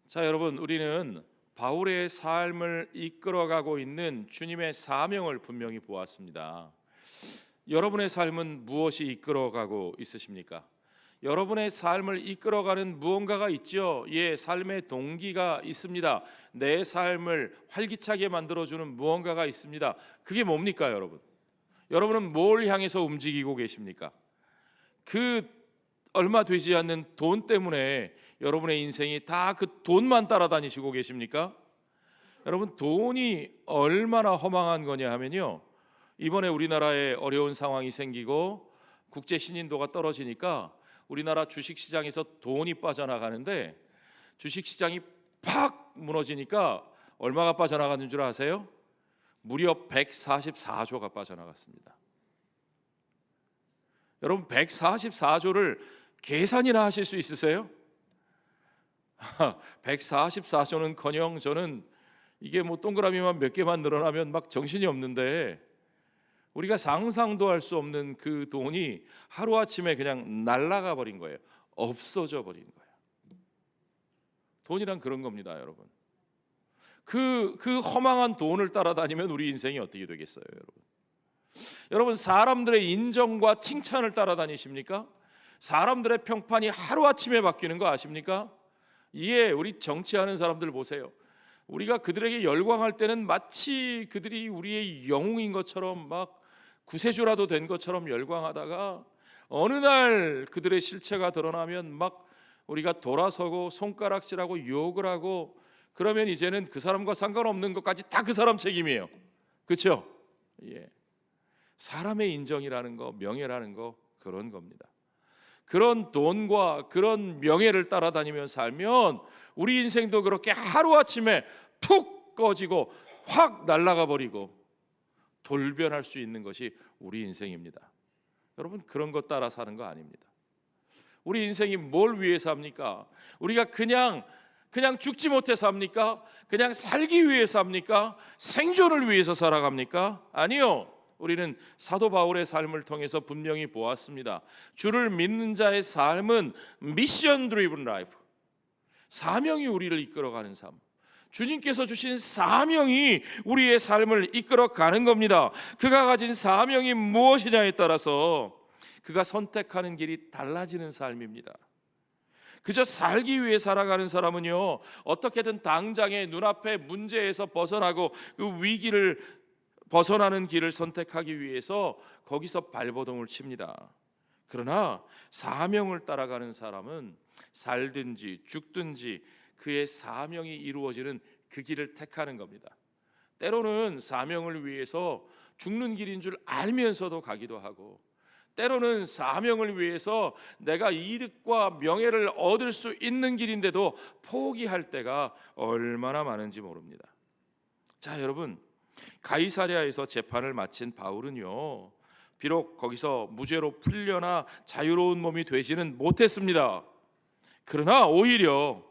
자, 여러분, 우리는 바울의 삶을 이끌어가고 있는 주님의 사명을 분명히 보았습니다. 여러분의 삶은 무엇이 이끌어가고 있으십니까? 여러분의 삶을 이끌어가는 무언가가 있죠. 예, 삶의 동기가 있습니다. 내 삶을 활기차게 만들어주는 무언가가 있습니다. 그게 뭡니까, 여러분? 여러분은 뭘 향해서 움직이고 계십니까? 그 얼마 되지 않는 돈 때문에 여러분의 인생이 다 그 돈만 따라다니시고 계십니까? 여러분, 돈이 얼마나 허망한 거냐 하면요, 이번에 우리나라에 어려운 상황이 생기고 국제 신인도가 떨어지니까 우리나라 주식시장에서 돈이 빠져나가는데, 주식시장이 팍 무너지니까 얼마가 빠져나갔는 줄 아세요? 무려 144조가 빠져나갔습니다. 여러분, 144조를 계산이나 하실 수 있으세요? 144조는커녕 저는 이게 뭐 동그라미만 몇 개만 늘어나면 막 정신이 없는데, 우리가 상상도 할 수 없는 그 돈이 하루아침에 그냥 날아가 버린 거예요. 없어져 버린 거예요. 돈이란 그런 겁니다, 여러분. 그 허망한 돈을 따라다니면 우리 인생이 어떻게 되겠어요, 여러분? 여러분, 사람들의 인정과 칭찬을 따라다니십니까? 사람들의 평판이 하루아침에 바뀌는 거 아십니까? 예, 우리 정치하는 사람들 보세요. 우리가 그들에게 열광할 때는 마치 그들이 우리의 영웅인 것처럼, 막 구세주라도 된 것처럼 열광하다가 어느 날 그들의 실체가 드러나면 막 우리가 돌아서고 손가락질하고 욕을 하고, 그러면 이제는 그 사람과 상관없는 것까지 다 그 사람 책임이에요. 그렇죠? 예. 사람의 인정이라는 거, 명예라는 거, 그런 겁니다. 그런 돈과 그런 명예를 따라다니며 살면 우리 인생도 그렇게 하루아침에 푹 꺼지고 확 날아가 버리고 돌변할 수 있는 것이 우리 인생입니다. 여러분, 그런 것 따라 사는 거 아닙니다. 우리 인생이 뭘 위해 삽니까? 우리가 그냥 죽지 못해 삽니까? 그냥 살기 위해 삽니까? 생존을 위해서 살아갑니까? 아니요. 우리는 사도 바울의 삶을 통해서 분명히 보았습니다. 주를 믿는 자의 삶은 미션 드리븐 라이프, 사명이 우리를 이끌어가는 삶, 주님께서 주신 사명이 우리의 삶을 이끌어가는 겁니다. 그가 가진 사명이 무엇이냐에 따라서 그가 선택하는 길이 달라지는 삶입니다. 그저 살기 위해 살아가는 사람은요, 어떻게든 당장의 눈앞의 문제에서 벗어나고 그 위기를 벗어나는 길을 선택하기 위해서 거기서 발버둥을 칩니다. 그러나 사명을 따라가는 사람은 살든지 죽든지 그의 사명이 이루어지는 그 길을 택하는 겁니다. 때로는 사명을 위해서 죽는 길인 줄 알면서도 가기도 하고, 때로는 사명을 위해서 내가 이득과 명예를 얻을 수 있는 길인데도 포기할 때가 얼마나 많은지 모릅니다. 자, 여러분, 가이사랴에서 재판을 마친 바울은요, 비록 거기서 무죄로 풀려나 자유로운 몸이 되지는 못했습니다. 그러나 오히려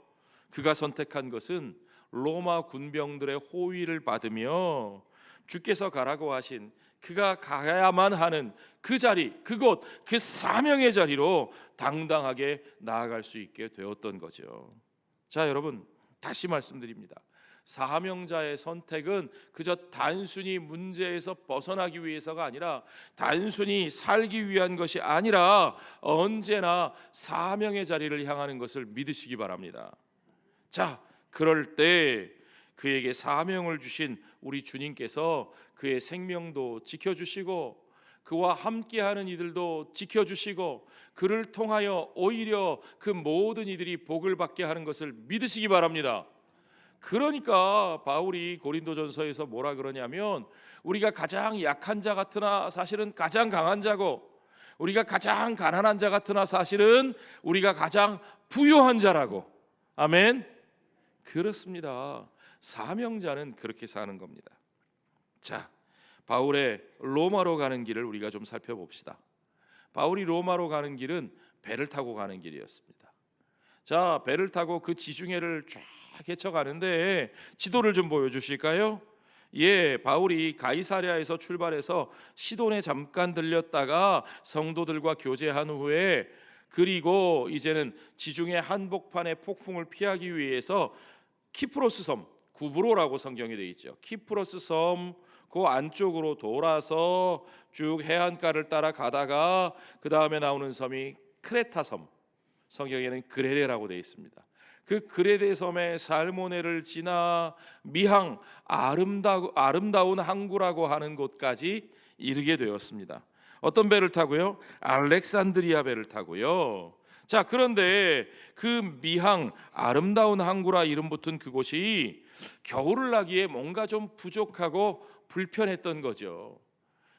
그가 선택한 것은 로마 군병들의 호위를 받으며 주께서 가라고 하신, 그가 가야만 하는 그 자리, 그곳, 그 사명의 자리로 당당하게 나아갈 수 있게 되었던 거죠. 자, 여러분, 다시 말씀드립니다. 사명자의 선택은 그저 단순히 문제에서 벗어나기 위해서가 아니라, 단순히 살기 위한 것이 아니라 언제나 사명의 자리를 향하는 것을 믿으시기 바랍니다. 자, 그럴 때 그에게 사명을 주신 우리 주님께서 그의 생명도 지켜주시고 그와 함께하는 이들도 지켜주시고, 그를 통하여 오히려 그 모든 이들이 복을 받게 하는 것을 믿으시기 바랍니다. 그러니까 바울이 고린도전서에서 뭐라 그러냐면, 우리가 가장 약한 자 같으나 사실은 가장 강한 자고, 우리가 가장 가난한 자 같으나 사실은 우리가 가장 부유한 자라고. 아멘. 그렇습니다. 사명자는 그렇게 사는 겁니다. 자, 바울의 로마로 가는 길을 우리가 좀 살펴봅시다. 바울이 로마로 가는 길은 배를 타고 가는 길이었습니다. 자, 배를 타고 그 지중해를 쫙 헤쳐가는데 지도를 좀 보여주실까요? 예, 바울이 가이사랴에서 출발해서 시돈에 잠깐 들렸다가 성도들과 교제한 후에 그리고 이제는 지중해 한복판의 폭풍을 피하기 위해서 키프로스 섬, 구브로라고 성경에 되어 있죠. 키프로스 섬 그 안쪽으로 돌아서 쭉 해안가를 따라 가다가 그 다음에 나오는 섬이 크레타 섬, 성경에는 그레데라고 되어 있습니다. 그 그레데 섬의 살모네를 지나 미항, 아름다운 항구라고 하는 곳까지 이르게 되었습니다. 어떤 배를 타고요? 알렉산드리아 배를 타고요. 자, 그런데 그 미항, 아름다운 항구라 이름 붙은 그곳이 겨울을 나기에 뭔가 좀 부족하고 불편했던 거죠.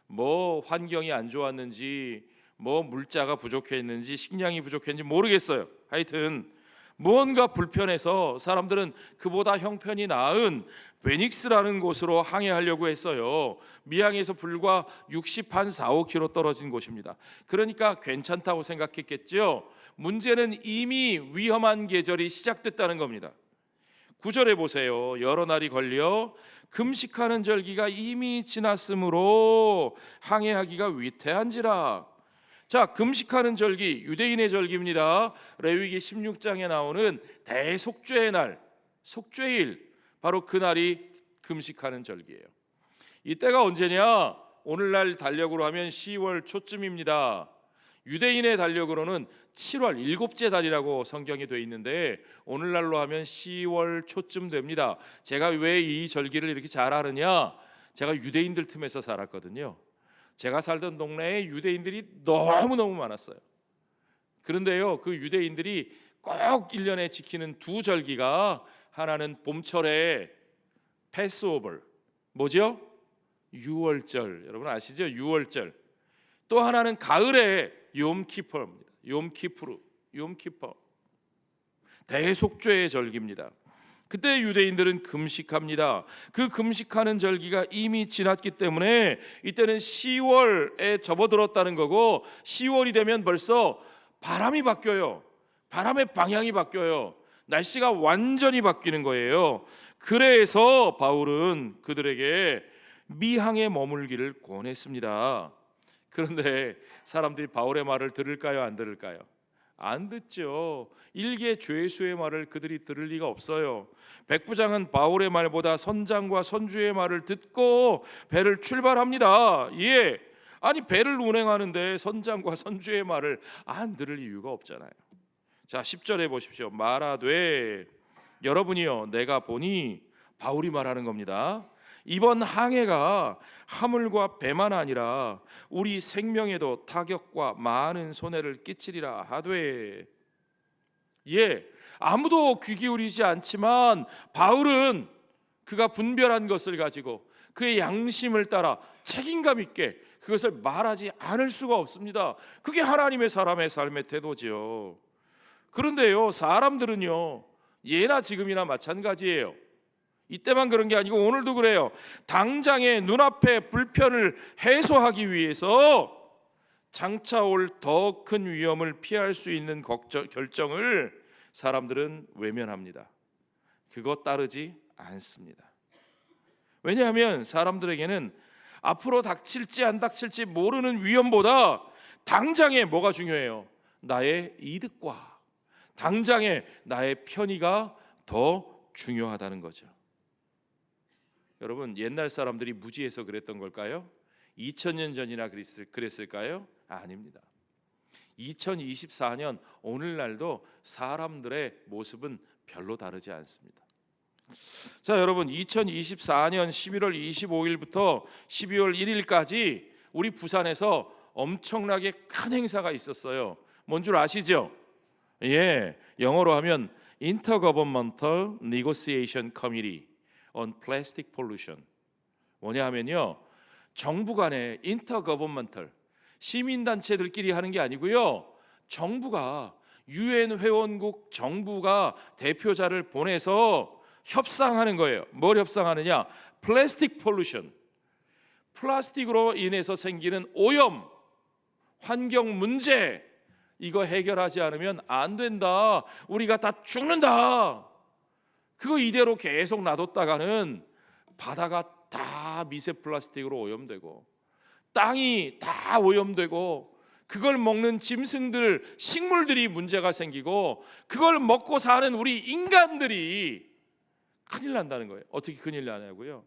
뭐 환경이 안 좋았는지, 뭐 물자가 부족했는지, 식량이 부족했는지 모르겠어요. 하여튼 무언가 불편해서 사람들은 그보다 형편이 나은 베닉스라는 곳으로 항해하려고 했어요. 미항에서 불과 4-5km 떨어진 곳입니다. 그러니까 괜찮다고 생각했겠죠. 문제는 이미 위험한 계절이 시작됐다는 겁니다. 9절에 보세요. 여러 날이 걸려 금식하는 절기가 이미 지났으므로 항해하기가 위태한지라. 자, 금식하는 절기, 유대인의 절기입니다. 레위기 16장에 나오는 대속죄의 날, 속죄일, 바로 그날이 금식하는 절기예요. 이때가 언제냐? 오늘날 달력으로 하면 10월 초쯤입니다. 유대인의 달력으로는 7월 일곱째 달이라고 성경이 되어 있는데 오늘날로 하면 10월 초쯤 됩니다. 제가 왜 이 절기를 이렇게 잘 아느냐? 제가 유대인들 틈에서 살았거든요. 제가 살던 동네에 유대인들이 너무너무 많았어요. 그런데요, 그 유대인들이 꼭 1년에 지키는 두 절기가, 하나는 봄철에 패스오버, 뭐죠? 유월절, 여러분 아시죠? 유월절. 또 하나는 가을에 욤키퍼입니다. 욤키퍼, 대속죄의 절기입니다. 그때 유대인들은 금식합니다. 그 금식하는 절기가 이미 지났기 때문에 이때는 10월에 접어들었다는 거고, 10월이 되면 벌써 바람이 바뀌어요. 바람의 방향이 바뀌어요. 날씨가 완전히 바뀌는 거예요. 그래서 바울은 그들에게 미항에 머물기를 권했습니다. 그런데 사람들이 바울의 말을 들을까요? 안 들을까요? 안 듣죠. 일개 죄수의 말을 그들이 들을 리가 없어요. 백부장은 바울의 말보다 선장과 선주의 말을 듣고 배를 출발합니다. 예, 아니 배를 운행하는데 선장과 선주의 말을 안 들을 이유가 없잖아요. 자, 10절에 보십시오. 말하되 여러분이요 내가 보니, 바울이 말하는 겁니다. 이번 항해가 하물과 배만 아니라 우리 생명에도 타격과 많은 손해를 끼치리라 하되. 예, 아무도 귀 기울이지 않지만 바울은 그가 분별한 것을 가지고 그의 양심을 따라 책임감 있게 그것을 말하지 않을 수가 없습니다. 그게 하나님의 사람의 삶의 태도죠. 그런데요, 사람들은요, 예나 지금이나 마찬가지예요. 이때만 그런 게 아니고 오늘도 그래요. 당장의 눈앞의 불편을 해소하기 위해서 장차 올 더 큰 위험을 피할 수 있는 결정을 사람들은 외면합니다. 그것 따르지 않습니다. 왜냐하면 사람들에게는 앞으로 닥칠지 안 닥칠지 모르는 위험보다 당장에 뭐가 중요해요? 나의 이득과 당장에 나의 편의가 더 중요하다는 거죠. 여러분, 옛날 사람들이 무지해서 그랬던 걸까요? 2000년 전이나 그랬을까요? 아닙니다. 2024년 오늘날도 사람들의 모습은 별로 다르지 않습니다. 자, 여러분, 2024년 11월 25일부터 12월 1일까지 우리 부산에서 엄청나게 큰 행사가 있었어요. 뭔 줄 아시죠? 예, 영어로 하면 Intergovernmental Negotiation Committee on Plastic Pollution. 뭐냐 하면요, 정부 간의 인터거버먼털, 시민단체들끼리 하는 게 아니고요, 정부가 UN 회원국 정부가 대표자를 보내서 협상하는 거예요. 뭘 협상하느냐? 플라스틱 폴루션, 플라스틱으로 인해서 생기는 오염, 환경 문제, 이거 해결하지 않으면 안 된다, 우리가 다 죽는다. 그거 이대로 계속 놔뒀다가는 바다가 다 미세 플라스틱으로 오염되고 땅이 다 오염되고 그걸 먹는 짐승들, 식물들이 문제가 생기고 그걸 먹고 사는 우리 인간들이 큰일 난다는 거예요. 어떻게 큰일 나냐고요?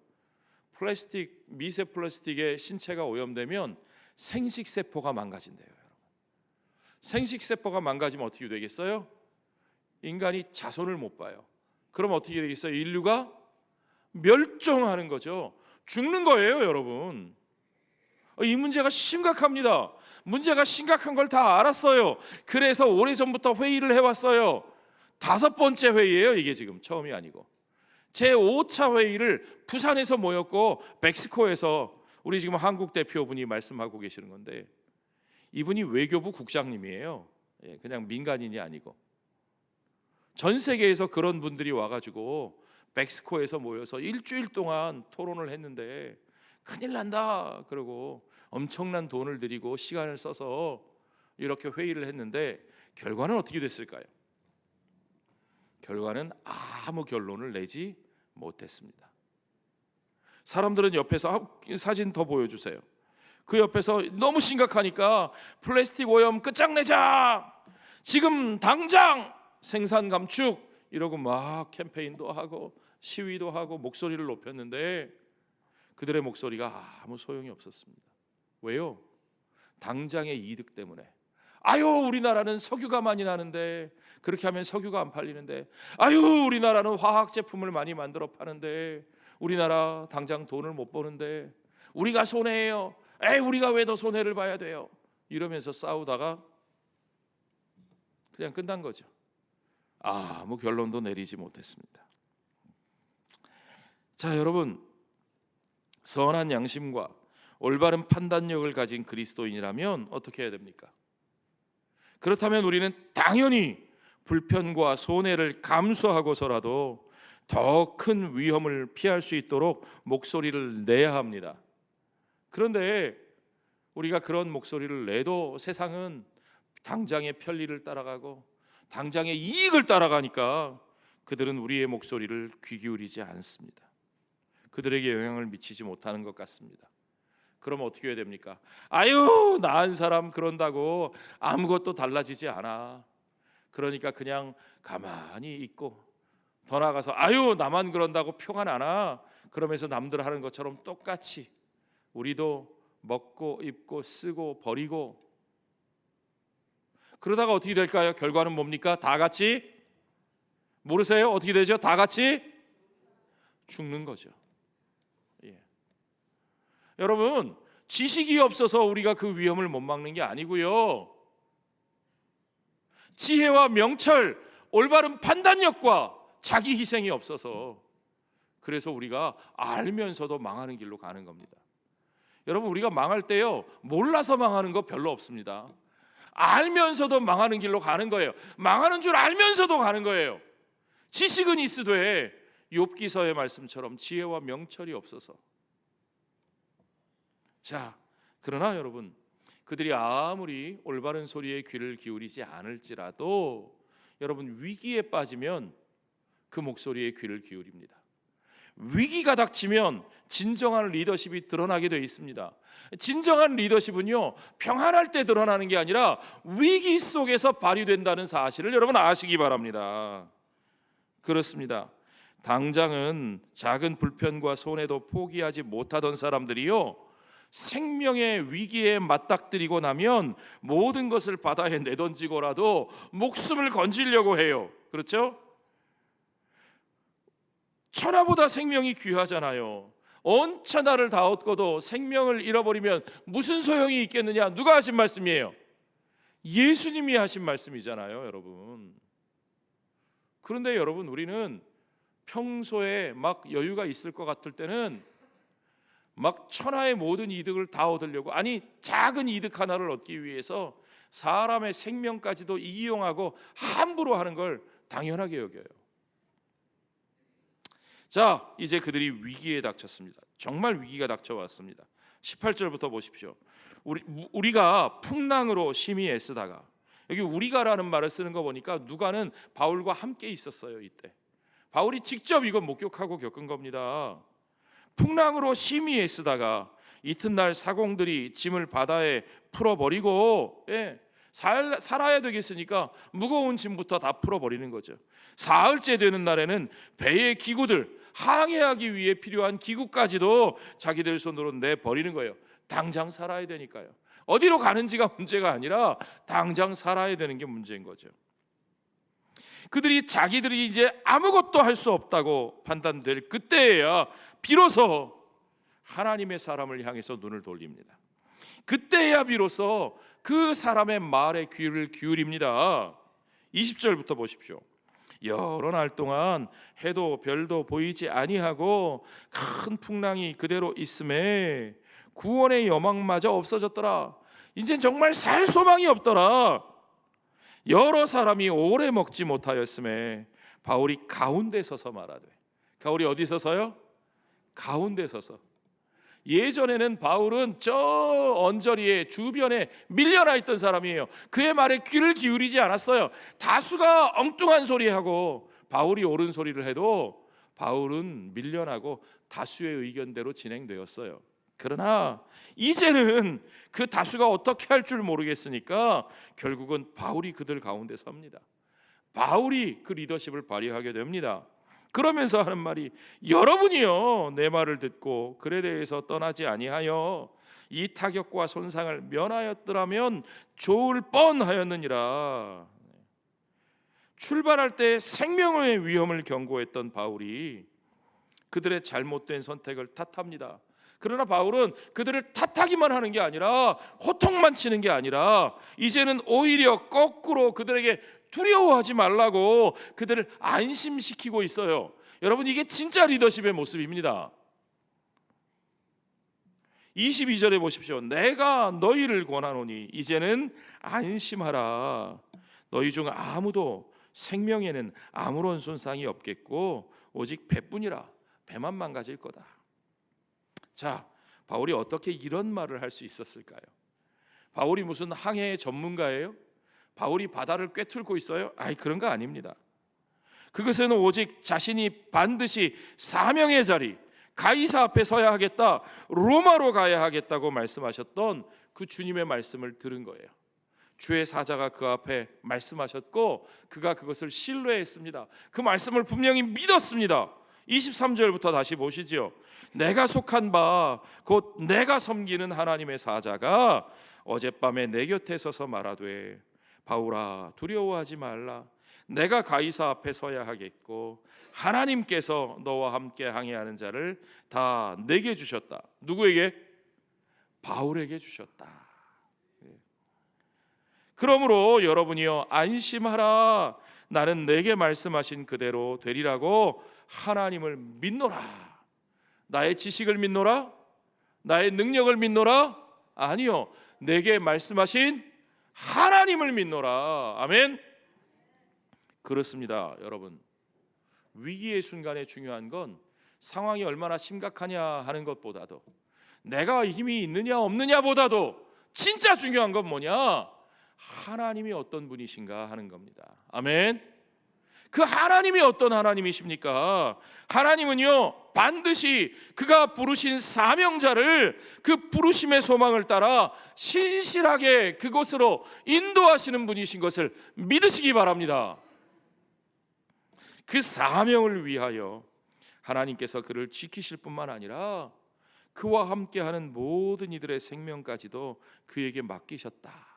플라스틱, 미세 플라스틱의 신체가 오염되면 생식세포가 망가진대요. 생식세포가 망가지면 어떻게 되겠어요? 인간이 자손을 못 봐요. 그럼 어떻게 되겠어요? 인류가 멸종하는 거죠. 죽는 거예요, 여러분. 이 문제가 심각합니다. 문제가 심각한 걸 다 알았어요. 그래서 오래전부터 회의를 해왔어요. 5번째 회의예요. 이게 지금 처음이 아니고 제5차 회의를 부산에서 모였고 멕시코에서 우리 지금 한국 대표분이 말씀하고 계시는 건데, 이분이 외교부 국장님이에요. 그냥 민간인이 아니고. 전 세계에서 그런 분들이 와가지고 멕시코에서 모여서 일주일 동안 토론을 했는데 큰일 난다 그러고 엄청난 돈을 들이고 시간을 써서 이렇게 회의를 했는데 결과는 어떻게 됐을까요? 결과는 아무 결론을 내지 못했습니다. 사람들은 옆에서 사진 더 보여주세요. 그 옆에서 너무 심각하니까 플라스틱 오염 끝장내자, 지금 당장 생산 감축 이러고 막 캠페인도 하고 시위도 하고 목소리를 높였는데 그들의 목소리가 아무 소용이 없었습니다. 왜요? 당장의 이득 때문에. 아유, 우리나라는 석유가 많이 나는데, 그렇게 하면 석유가 안 팔리는데, 아유, 우리나라는 화학 제품을 많이 만들어 파는데, 우리나라 당장 돈을 못 버는데 우리가 손해예요. 에이, 우리가 왜 더 손해를 봐야 돼요? 이러면서 싸우다가 그냥 끝난 거죠. 아무 결론도 내리지 못했습니다. 자, 여러분, 선한 양심과 올바른 판단력을 가진 그리스도인이라면 어떻게 해야 됩니까? 그렇다면 우리는 당연히 불편과 손해를 감수하고서라도 더 큰 위험을 피할 수 있도록 목소리를 내야 합니다. 그런데 우리가 그런 목소리를 내도 세상은 당장의 편리를 따라가고 당장의 이익을 따라가니까 그들은 우리의 목소리를 귀 기울이지 않습니다. 그들에게 영향을 미치지 못하는 것 같습니다. 그럼 어떻게 해야 됩니까? 아유, 나은 사람 그런다고 아무것도 달라지지 않아. 그러니까 그냥 가만히 있고, 더 나아가서 아유, 나만 그런다고 표가 나나? 그러면서 남들 하는 것처럼 똑같이 우리도 먹고 입고 쓰고 버리고, 그러다가 어떻게 될까요? 결과는 뭡니까? 다 같이, 모르세요? 어떻게 되죠? 다 같이 죽는 거죠. 여러분, 지식이 없어서 우리가 그 위험을 못 막는 게 아니고요, 지혜와 명철, 올바른 판단력과 자기 희생이 없어서, 그래서 우리가 알면서도 망하는 길로 가는 겁니다. 여러분, 우리가 망할 때요, 몰라서 망하는 거 별로 없습니다. 알면서도 망하는 길로 가는 거예요. 망하는 줄 알면서도 가는 거예요. 지식은 있으되 욥기서의 말씀처럼 지혜와 명철이 없어서. 자, 그러나 여러분, 그들이 아무리 올바른 소리에 귀를 기울이지 않을지라도 여러분, 위기에 빠지면 그 목소리에 귀를 기울입니다. 위기가 닥치면 진정한 리더십이 드러나게 되어 있습니다. 진정한 리더십은요, 평안할 때 드러나는 게 아니라 위기 속에서 발휘된다는 사실을 여러분 아시기 바랍니다. 그렇습니다. 당장은 작은 불편과 손해도 포기하지 못하던 사람들이요, 생명의 위기에 맞닥뜨리고 나면 모든 것을 바다에 내던지고라도 목숨을 건지려고 해요. 그렇죠? 천하보다 생명이 귀하잖아요. 온 천하를 다 얻고도 생명을 잃어버리면 무슨 소용이 있겠느냐? 누가 하신 말씀이에요? 예수님이 하신 말씀이잖아요, 여러분. 그런데 여러분, 우리는 평소에 막 여유가 있을 것 같을 때는 막 천하의 모든 이득을 다 얻으려고, 아니 작은 이득 하나를 얻기 위해서 사람의 생명까지도 이용하고 함부로 하는 걸 당연하게 여겨요. 자, 이제 그들이 위기에 닥쳤습니다. 정말 위기가 닥쳐왔습니다. 18절부터 보십시오. 우리가 풍랑으로 심히 애쓰다가, 여기 우리가라는 말을 쓰는 거 보니까 누가는 바울과 함께 있었어요. 이때 바울이 직접 이거 목격하고 겪은 겁니다. 풍랑으로 심히 애쓰다가 이튿날 사공들이 짐을 바다에 풀어버리고 살아야 되겠으니까 무거운 짐부터 다 풀어버리는 거죠. 사흘째 되는 날에는 배의 기구들, 항해하기 위해 필요한 기구까지도 자기들 손으로 내버리는 거예요. 당장 살아야 되니까요. 어디로 가는지가 문제가 아니라 당장 살아야 되는 게 문제인 거죠. 그들이 자기들이 이제 아무것도 할 수 없다고 판단될 그때에야 비로소 하나님의 사람을 향해서 눈을 돌립니다. 그때야 비로소 그 사람의 말에 귀를 기울입니다. 20절부터 보십시오. 여러 날 동안 해도 별도 보이지 아니하고 큰 풍랑이 그대로 있음에 구원의 여망마저 없어졌더라. 이젠 정말 살 소망이 없더라. 여러 사람이 오래 먹지 못하였음에 바울이 가운데 서서 말하되. 바울이 어디 서서요? 가운데 서서. 예전에는 바울은 저 언저리에 주변에 밀려나 있던 사람이에요. 그의 말에 귀를 기울이지 않았어요. 다수가 엉뚱한 소리하고 바울이 옳은 소리를 해도 바울은 밀려나고 다수의 의견대로 진행되었어요. 그러나 이제는 그 다수가 어떻게 할 줄 모르겠으니까 결국은 바울이 그들 가운데 섭니다. 바울이 그 리더십을 발휘하게 됩니다. 그러면서 하는 말이 여러분이요 내 말을 듣고 글에 대해서 떠나지 아니하여 이 타격과 손상을 면하였더라면 좋을 뻔하였느니라. 출발할 때 생명의 위험을 경고했던 바울이 그들의 잘못된 선택을 탓합니다. 그러나 바울은 그들을 탓하기만 하는 게 아니라 호통만 치는 게 아니라 이제는 오히려 거꾸로 그들에게 두려워하지 말라고 그들을 안심시키고 있어요. 여러분, 이게 진짜 리더십의 모습입니다. 22절에 보십시오. 내가 너희를 권하노니 이제는 안심하라. 너희 중 아무도 생명에는 아무런 손상이 없겠고 오직 배뿐이라. 배만 망가질 거다. 자, 바울이 어떻게 이런 말을 할 수 있었을까요? 바울이 무슨 항해의 전문가예요? 바울이 바다를 꿰뚫고 있어요? 그런 거 아닙니다. 그것은 오직 자신이 반드시 사명의 자리, 가이사 앞에 서야 하겠다, 로마로 가야 하겠다고 말씀하셨던 그 주님의 말씀을 들은 거예요. 주의 사자가 그 앞에 말씀하셨고 그가 그것을 신뢰했습니다. 그 말씀을 분명히 믿었습니다. 23절부터 다시 보시죠. 내가 속한 바 곧 내가 섬기는 하나님의 사자가 어젯밤에 내 곁에 서서 말하되 바울아 두려워하지 말라. 내가 가이사 앞에 서야 하겠고 하나님께서 너와 함께 항해하는 자를 다 내게 주셨다. 누구에게? 바울에게 주셨다. 그러므로 여러분이여 안심하라. 나는 내게 말씀하신 그대로 되리라고 하나님을 믿노라. 나의 지식을 믿노라? 나의 능력을 믿노라? 아니요, 내게 말씀하신 하나님을 믿노라. 아멘. 그렇습니다. 여러분, 위기의 순간에 중요한 건 상황이 얼마나 심각하냐 하는 것보다도 내가 힘이 있느냐 없느냐 보다도 진짜 중요한 건 뭐냐? 하나님이 어떤 분이신가 하는 겁니다. 아멘. 그 하나님이 어떤 하나님이십니까? 하나님은요 반드시 그가 부르신 사명자를 그 부르심의 소망을 따라 신실하게 그곳으로 인도하시는 분이신 것을 믿으시기 바랍니다. 그 사명을 위하여 하나님께서 그를 지키실 뿐만 아니라 그와 함께하는 모든 이들의 생명까지도 그에게 맡기셨다.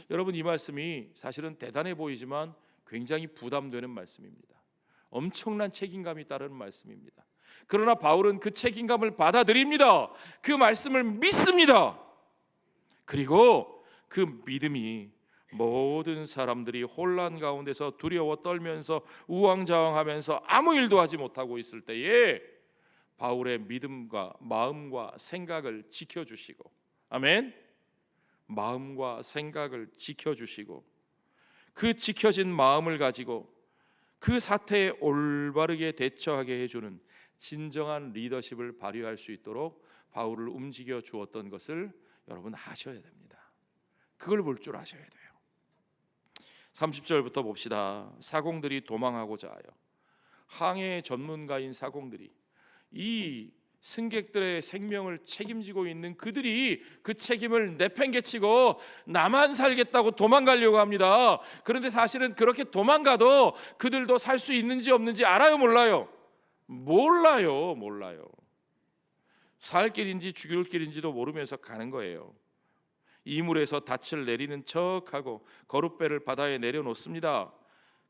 여러분, 이 말씀이 사실은 대단해 보이지만 굉장히 부담되는 말씀입니다. 엄청난 책임감이 따르는 말씀입니다. 그러나 바울은 그 책임감을 받아들입니다. 그 말씀을 믿습니다. 그리고 그 믿음이 모든 사람들이 혼란 가운데서 두려워 떨면서 우왕좌왕하면서 아무 일도 하지 못하고 있을 때에 바울의 믿음과 마음과 생각을 지켜주시고, 아멘, 마음과 생각을 지켜주시고 그 지켜진 마음을 가지고 그 사태에 올바르게 대처하게 해주는 진정한 리더십을 발휘할 수 있도록 바울을 움직여 주었던 것을 여러분 아셔야 됩니다. 그걸 볼 줄 아셔야 돼요. 30절부터 봅시다. 사공들이 도망하고자 하여, 항해 전문가인 사공들이 이 승객들의 생명을 책임지고 있는 그들이 그 책임을 내팽개치고 나만 살겠다고 도망가려고 합니다. 그런데 사실은 그렇게 도망가도 그들도 살 수 있는지 없는지 알아요, 몰라요? 몰라요. 살 길인지 죽을 길인지도 모르면서 가는 거예요. 이물에서 닻을 내리는 척하고 거룻배를 바다에 내려놓습니다.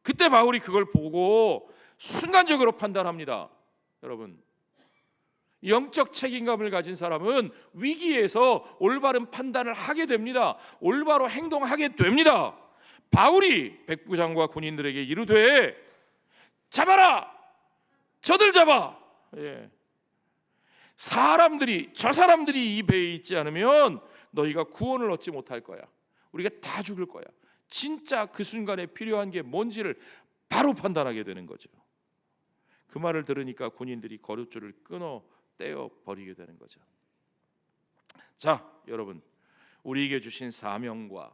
그때 바울이 그걸 보고 순간적으로 판단합니다. 여러분, 영적 책임감을 가진 사람은 위기에서 올바른 판단을 하게 됩니다. 올바로 행동하게 됩니다. 바울이 백부장과 군인들에게 이르되 잡아라! 저들 잡아! 저 사람들이 이 배에 있지 않으면 너희가 구원을 얻지 못할 거야. 우리가 다 죽을 거야. 진짜 그 순간에 필요한 게 뭔지를 바로 판단하게 되는 거죠. 그 말을 들으니까 군인들이 거룻줄을 끊어 떼어 버리게 되는 거죠. 자, 여러분, 우리에게 주신 사명과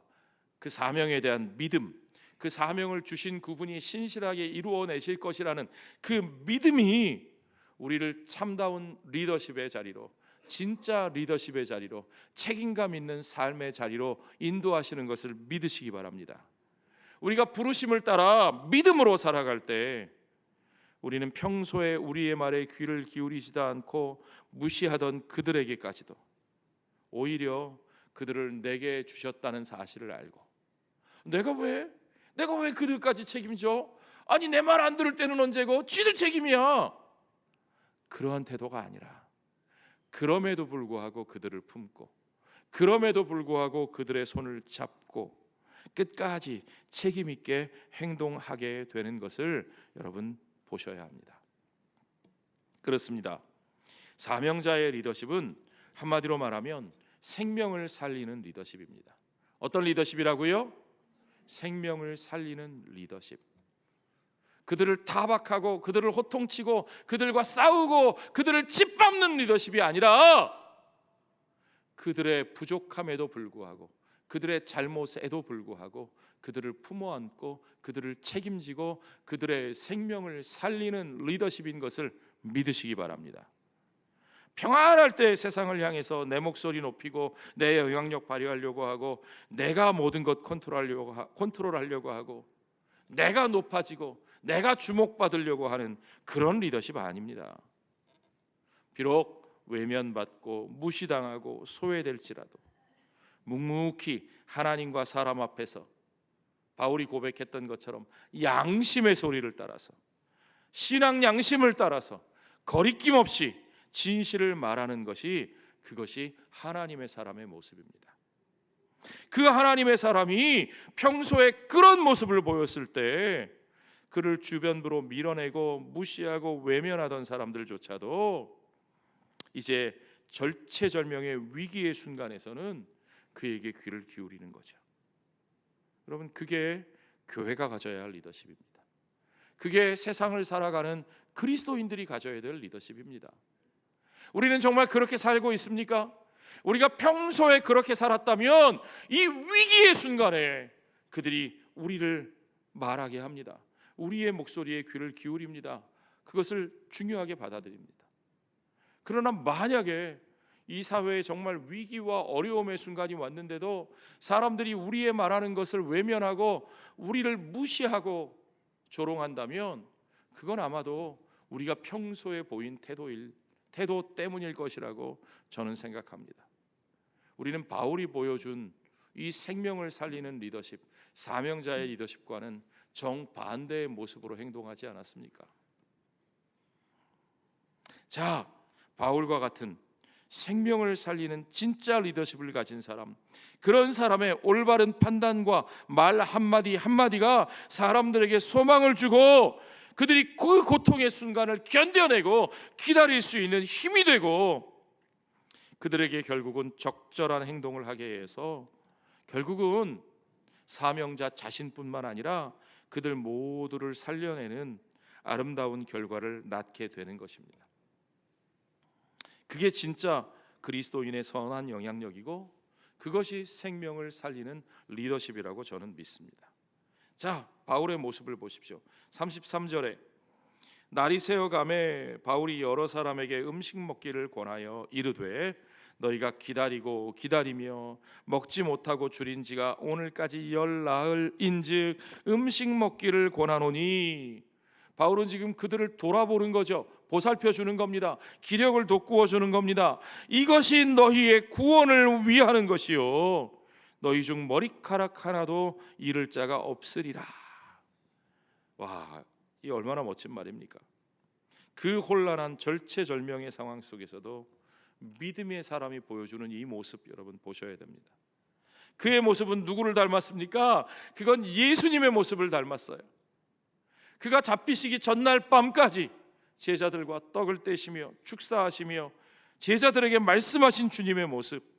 그 사명에 대한 믿음, 그 사명을 주신 그분이 신실하게 이루어내실 것이라는 그 믿음이 우리를 참다운 리더십의 자리로, 진짜 리더십의 자리로, 책임감 있는 삶의 자리로 인도하시는 것을 믿으시기 바랍니다. 우리가 부르심을 따라 믿음으로 살아갈 때 우리는 평소에 우리의 말에 귀를 기울이지도 않고 무시하던 그들에게까지도 오히려 그들을 내게 주셨다는 사실을 알고, 내가 왜 그들까지 책임져? 아니, 내 말 안 들을 때는 언제고? 쥐들 책임이야. 그러한 태도가 아니라 그럼에도 불구하고 그들을 품고, 그럼에도 불구하고 그들의 손을 잡고 끝까지 책임 있게 행동하게 되는 것을 여러분 보셔야 합니다. 그렇습니다. 사명자의 리더십은 한마디로 말하면 생명을 살리는 리더십입니다. 어떤 리더십이라고요? 생명을 살리는 리더십. 그들을 타박하고 그들을 호통치고 그들과 싸우고 그들을 짓밟는 리더십이 아니라 그들의 부족함에도 불구하고, 그들의 잘못에도 불구하고 그들을 품어 안고 그들을 책임지고 그들의 생명을 살리는 리더십인 것을 믿으시기 바랍니다. 평안할 때 세상을 향해서 내 목소리 높이고 내 영향력 발휘하려고 하고 내가 모든 것 컨트롤하려고 하고 내가 높아지고 내가 주목받으려고 하는 그런 리더십 아닙니다. 비록 외면받고 무시당하고 소외될지라도 묵묵히 하나님과 사람 앞에서 바울이 고백했던 것처럼 양심의 소리를 따라서, 신앙 양심을 따라서 거리낌 없이 진실을 말하는 것이, 그것이 하나님의 사람의 모습입니다. 그 하나님의 사람이 평소에 그런 모습을 보였을 때 그를 주변부로 밀어내고 무시하고 외면하던 사람들조차도 이제 절체절명의 위기의 순간에서는 그에게 귀를 기울이는 거죠. 여러분, 그게 교회가 가져야 할 리더십입니다. 그게 세상을 살아가는 그리스도인들이 가져야 될 리더십입니다. 우리는 정말 그렇게 살고 있습니까? 우리가 평소에 그렇게 살았다면 이 위기의 순간에 그들이 우리를 말하게 합니다. 우리의 목소리에 귀를 기울입니다. 그것을 중요하게 받아들입니다. 그러나 만약에 이 사회에 정말 위기와 어려움의 순간이 왔는데도 사람들이 우리의 말하는 것을 외면하고 우리를 무시하고 조롱한다면 그건 아마도 우리가 평소에 보인 태도 때문일 것이라고 저는 생각합니다. 우리는 바울이 보여준 이 생명을 살리는 리더십, 사명자의 리더십과는 정반대의 모습으로 행동하지 않았습니까? 자, 바울과 같은 생명을 살리는 진짜 리더십을 가진 사람, 그런 사람의 올바른 판단과 말 한마디 한마디가 사람들에게 소망을 주고 그들이 그 고통의 순간을 견뎌내고 기다릴 수 있는 힘이 되고 그들에게 결국은 적절한 행동을 하게 해서 결국은 사명자 자신뿐만 아니라 그들 모두를 살려내는 아름다운 결과를 낳게 되는 것입니다. 그게 진짜 그리스도인의 선한 영향력이고 그것이 생명을 살리는 리더십이라고 저는 믿습니다. 자, 바울의 모습을 보십시오. 33절에 날이 새어가매 바울이 여러 사람에게 음식 먹기를 권하여 이르되 너희가 기다리고 기다리며 먹지 못하고 줄인 지가 오늘까지 열 나흘인즉 음식 먹기를 권하노니. 바울은 지금 그들을 돌아보는 거죠. 보살펴 주는 겁니다. 기력을 돋구어 주는 겁니다. 이것이 너희의 구원을 위하는 것이요 너희 중 머리카락 하나도 잃을 자가 없으리라. 와, 이 얼마나 멋진 말입니까? 그 혼란한 절체절명의 상황 속에서도 믿음의 사람이 보여주는 이 모습 여러분 보셔야 됩니다. 그의 모습은 누구를 닮았습니까? 그건 예수님의 모습을 닮았어요. 그가 잡히시기 전날 밤까지 제자들과 떡을 떼시며 축사하시며 제자들에게 말씀하신 주님의 모습,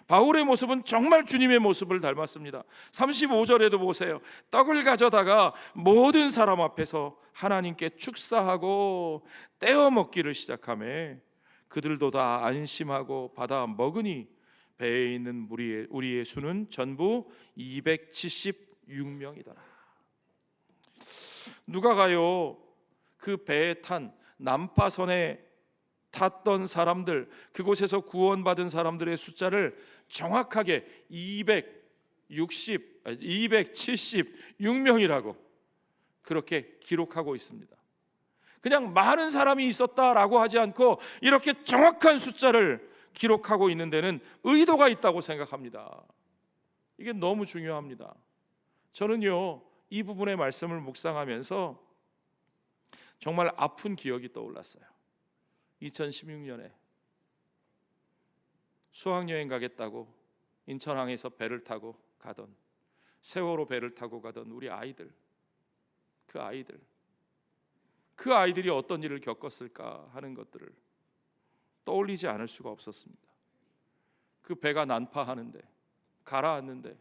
바울의 모습은 정말 주님의 모습을 닮았습니다. 35절에도 보세요. 떡을 가져다가 모든 사람 앞에서 하나님께 축사하고 떼어 먹기를 시작하며 그들도 다 안심하고 받아 먹으니 배에 있는 우리의 수는 전부 276명이더라. 누가가요 그 배에 탄 난파선에 탔던 사람들, 그곳에서 구원받은 사람들의 숫자를 정확하게 276명이라고 그렇게 기록하고 있습니다. 그냥 많은 사람이 있었다라고 하지 않고 이렇게 정확한 숫자를 기록하고 있는 데는 의도가 있다고 생각합니다. 이게 너무 중요합니다. 저는요 이 부분의 말씀을 묵상하면서 정말 아픈 기억이 떠올랐어요. 2016년에 수학여행 가겠다고 인천항에서 배를 타고 가던, 세월호 배를 타고 가던 우리 아이들, 그 아이들이 어떤 일을 겪었을까 하는 것들을 떠올리지 않을 수가 없었습니다. 그 배가 난파하는데, 가라앉는데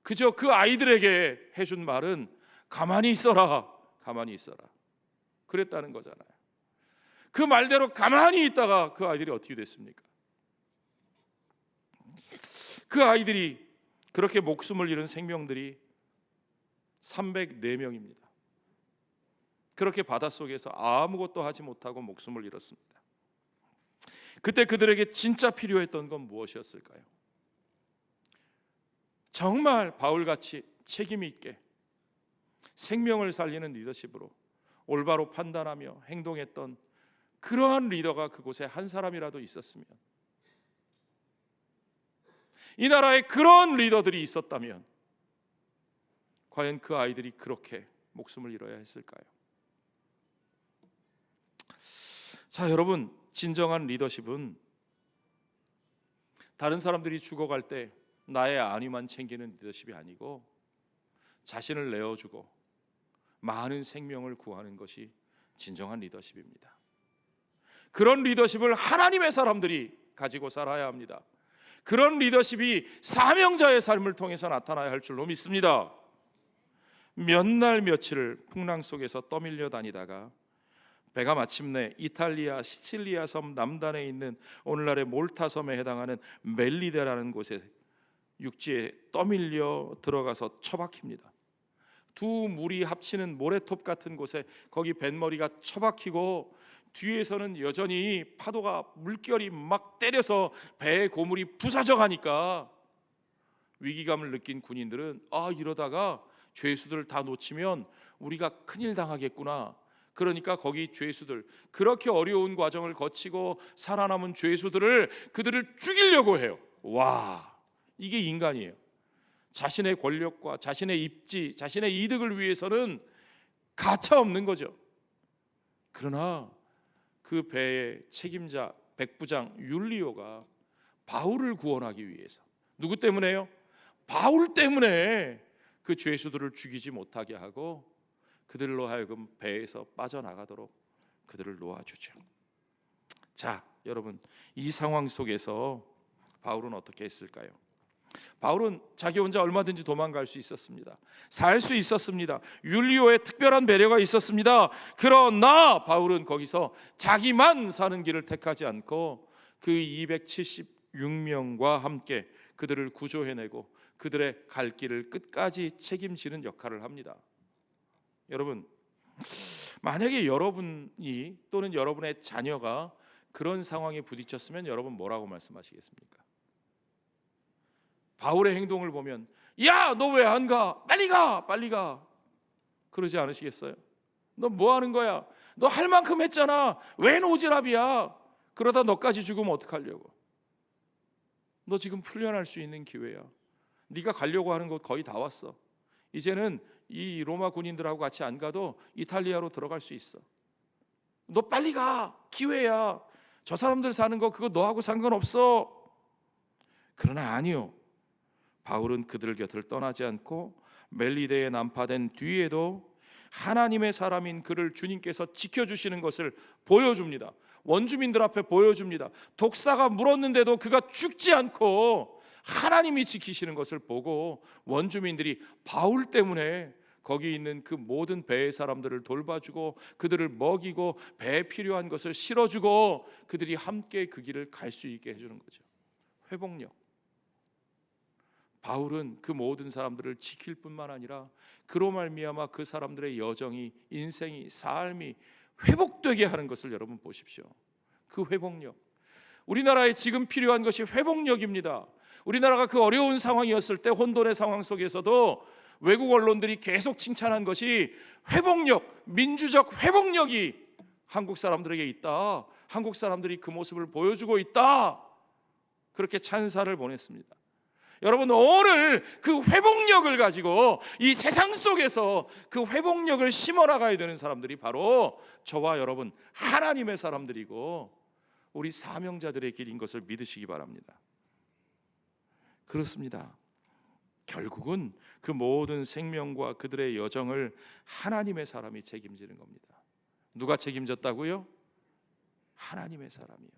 그저 그 아이들에게 해준 말은 가만히 있어라, 가만히 있어라, 그랬다는 거잖아요. 그 말대로 가만히 있다가 그 아이들이 어떻게 됐습니까? 그 아이들이 그렇게 목숨을 잃은 생명들이 304명입니다. 그렇게 바닷속에서 아무것도 하지 못하고 목숨을 잃었습니다. 그때 그들에게 진짜 필요했던 건 무엇이었을까요? 정말 바울같이 책임 있게 생명을 살리는 리더십으로 올바로 판단하며 행동했던 그러한 리더가 그곳에 한 사람이라도 있었으면, 이 나라에 그런 리더들이 있었다면 과연 그 아이들이 그렇게 목숨을 잃어야 했을까요? 자, 여러분, 진정한 리더십은 다른 사람들이 죽어갈 때 나의 안위만 챙기는 리더십이 아니고 자신을 내어주고 많은 생명을 구하는 것이 진정한 리더십입니다. 그런 리더십을 하나님의 사람들이 가지고 살아야 합니다. 그런 리더십이 사명자의 삶을 통해서 나타나야 할 줄로 믿습니다. 몇 날 며칠을 풍랑 속에서 떠밀려 다니다가 배가 마침내 이탈리아 시칠리아 섬 남단에 있는 오늘날의 몰타 섬에 해당하는 멜리데라는 곳에 육지에 떠밀려 들어가서 처박힙니다. 두 물이 합치는 모래톱 같은 곳에 거기 뱃머리가 처박히고 뒤에서는 여전히 파도가 물결이 막 때려서 배의 고물이 부서져 가니까 위기감을 느낀 군인들은 이러다가 죄수들을 다 놓치면 우리가 큰일 당하겠구나. 그러니까 거기 죄수들, 그렇게 어려운 과정을 거치고 살아남은 그들을 죽이려고 해요. 와, 이게 인간이에요. 자신의 권력과 자신의 입지, 자신의 이득을 위해서는 가차 없는 거죠. 그러나 그 배의 책임자 백부장 율리오가 바울을 구원하기 위해서, 누구 때문에요? 바울 때문에 그 죄수들을 죽이지 못하게 하고 그들로 하여금 배에서 빠져나가도록 그들을 놓아주죠. 자, 여러분, 이 상황 속에서 바울은 어떻게 했을까요? 바울은 자기 혼자 얼마든지 도망갈 수 있었습니다. 살 수 있었습니다. 율리오의 특별한 배려가 있었습니다. 그러나 바울은 거기서 자기만 사는 길을 택하지 않고 그 276명과 함께 그들을 구조해내고 그들의 갈 길을 끝까지 책임지는 역할을 합니다. 여러분, 만약에 여러분이 또는 여러분의 자녀가 그런 상황에 부딪혔으면 여러분 뭐라고 말씀하시겠습니까? 바울의 행동을 보면 야, 너 왜 안 가? 빨리 가, 빨리 가. 그러지 않으시겠어요? 너 뭐 하는 거야? 너 할 만큼 했잖아. 왜 노지랖이야? 그러다 너까지 죽으면 어떡하려고? 너 지금 풀려날 수 있는 기회야. 네가 가려고 하는 곳 거의 다 왔어. 이제는 이 로마 군인들하고 같이 안 가도 이탈리아로 들어갈 수 있어. 너 빨리 가. 기회야. 저 사람들 사는 거 그거 너하고 상관없어. 그러나 아니요. 바울은 그들 곁을 떠나지 않고 멜리데에 난파된 뒤에도 하나님의 사람인 그를 주님께서 지켜주시는 것을 보여줍니다. 원주민들 앞에 보여줍니다. 독사가 물었는데도 그가 죽지 않고 하나님이 지키시는 것을 보고 원주민들이 바울 때문에 거기 있는 그 모든 배의 사람들을 돌봐주고 그들을 먹이고 배에 필요한 것을 실어주고 그들이 함께 그 길을 갈 수 있게 해주는 거죠. 회복력. 바울은 그 모든 사람들을 지킬 뿐만 아니라 그로 말미암아 그 사람들의 여정이, 인생이, 삶이 회복되게 하는 것을 여러분 보십시오. 그 회복력. 우리나라에 지금 필요한 것이 회복력입니다. 우리나라가 그 어려운 상황이었을 때 혼돈의 상황 속에서도 외국 언론들이 계속 칭찬한 것이 회복력, 민주적 회복력이 한국 사람들에게 있다. 한국 사람들이 그 모습을 보여주고 있다. 그렇게 찬사를 보냈습니다. 여러분, 오늘 그 회복력을 가지고 이 세상 속에서 그 회복력을 심어 나가야 되는 사람들이 바로 저와 여러분 하나님의 사람들이고 우리 사명자들의 길인 것을 믿으시기 바랍니다. 그렇습니다. 결국은 그 모든 생명과 그들의 여정을 하나님의 사람이 책임지는 겁니다. 누가 책임졌다고요? 하나님의 사람이요.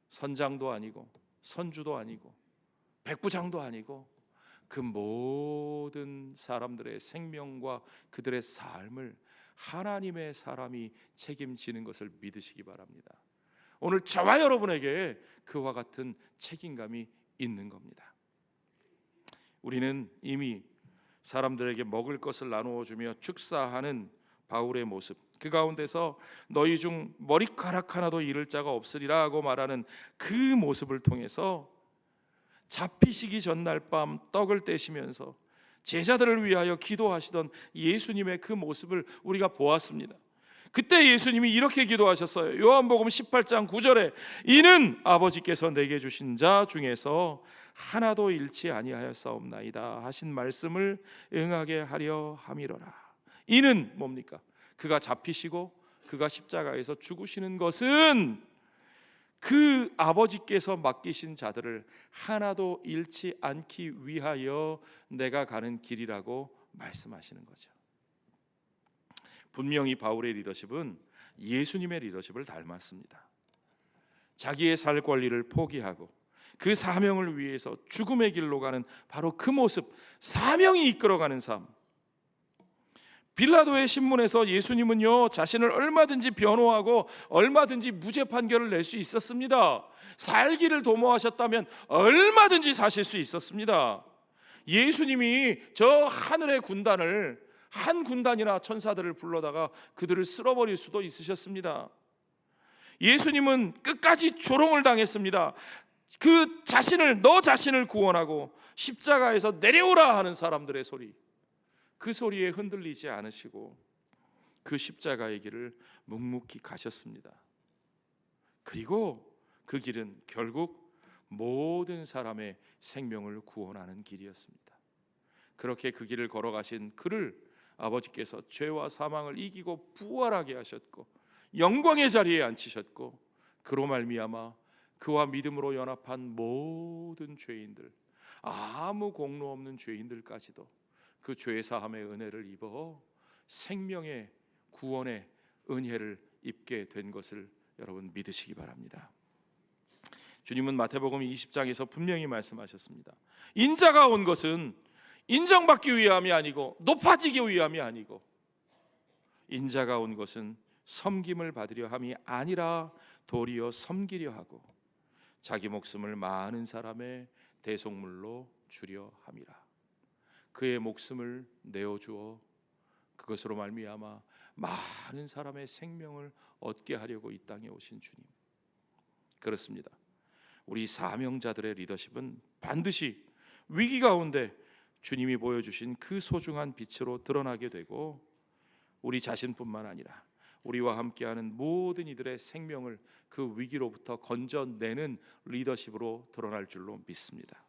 선장도 아니고 선주도 아니고 백부장도 아니고 그 모든 사람들의 생명과 그들의 삶을 하나님의 사람이 책임지는 것을 믿으시기 바랍니다. 오늘 저와 여러분에게 그와 같은 책임감이 있는 겁니다. 우리는 이미 사람들에게 먹을 것을 나누어 주며 축사하는 바울의 모습, 그 가운데서 너희 중 머리카락 하나도 잃을 자가 없으리라 하고 말하는 그 모습을 통해서 잡히시기 전날 밤 떡을 떼시면서 제자들을 위하여 기도하시던 예수님의 그 모습을 우리가 보았습니다. 그때 예수님이 이렇게 기도하셨어요. 요한복음 18장 9절에 이는 아버지께서 내게 주신 자 중에서 하나도 잃지 아니하였사옵나이다 하신 말씀을 응하게 하려 함이로라. 이는 뭡니까? 그가 잡히시고 그가 십자가에서 죽으시는 것은 그 아버지께서 맡기신 자들을 하나도 잃지 않기 위하여 내가 가는 길이라고 말씀하시는 거죠. 분명히 바울의 리더십은 예수님의 리더십을 닮았습니다. 자기의 살 권리를 포기하고 그 사명을 위해서 죽음의 길로 가는 바로 그 모습, 사명이 이끌어가는 삶. 빌라도의 신문에서 예수님은요 자신을 얼마든지 변호하고 얼마든지 무죄 판결을 낼 수 있었습니다. 살기를 도모하셨다면 얼마든지 사실 수 있었습니다. 예수님이 저 하늘의 군단을 한 군단이나 천사들을 불러다가 그들을 쓸어버릴 수도 있으셨습니다. 예수님은 끝까지 조롱을 당했습니다. 그 자신을, 너 자신을 구원하고 십자가에서 내려오라 하는 사람들의 소리, 그 소리에 흔들리지 않으시고 그 십자가의 길을 묵묵히 가셨습니다. 그리고 그 길은 결국 모든 사람의 생명을 구원하는 길이었습니다. 그렇게 그 길을 걸어가신 그를 아버지께서 죄와 사망을 이기고 부활하게 하셨고 영광의 자리에 앉히셨고 그로 말미암아 그와 믿음으로 연합한 모든 죄인들, 아무 공로 없는 죄인들까지도 그 죄 사함의 은혜를 입어 생명의 구원의 은혜를 입게 된 것을 여러분 믿으시기 바랍니다. 주님은 마태복음 20장에서 분명히 말씀하셨습니다. 인자가 온 것은 인정받기 위함이 아니고 높아지기 위함이 아니고 인자가 온 것은 섬김을 받으려 함이 아니라 도리어 섬기려 하고 자기 목숨을 많은 사람의 대속물로 주려 함이라. 그의 목숨을 내어주어 그것으로 말미암아 많은 사람의 생명을 얻게 하려고 이 땅에 오신 주님. 그렇습니다. 우리 사명자들의 리더십은 반드시 위기 가운데 주님이 보여주신 그 소중한 빛으로 드러나게 되고, 우리 자신뿐만 아니라 우리와 함께하는 모든 이들의 생명을 그 위기로부터 건져내는 리더십으로 드러날 줄로 믿습니다.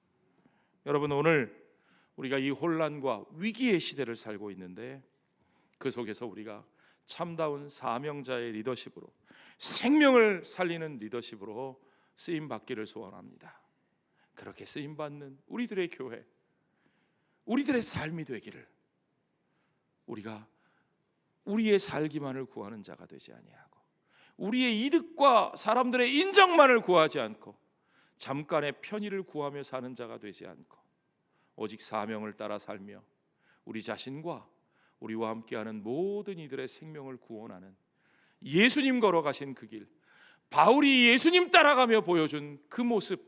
여러분, 오늘 우리가 이 혼란과 위기의 시대를 살고 있는데, 그 속에서 우리가 참다운 사명자의 리더십으로, 생명을 살리는 리더십으로 쓰임 받기를 소원합니다. 그렇게 쓰임 받는 우리들의 교회, 우리들의 삶이 되기를, 우리가 우리의 살기만을 구하는 자가 되지 아니하고 우리의 이득과 사람들의 인정만을 구하지 않고 잠깐의 편의를 구하며 사는 자가 되지 않고 오직 사명을 따라 살며 우리 자신과 우리와 함께하는 모든 이들의 생명을 구원하는 예수님 걸어가신 그 길, 바울이 예수님 따라가며 보여준 그 모습,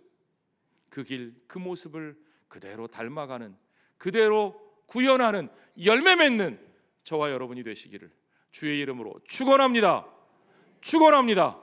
그 길, 그 모습을 그대로 닮아가는, 그대로 구현하는, 열매 맺는 저와 여러분이 되시기를 주의 이름으로 축원합니다. 축원합니다.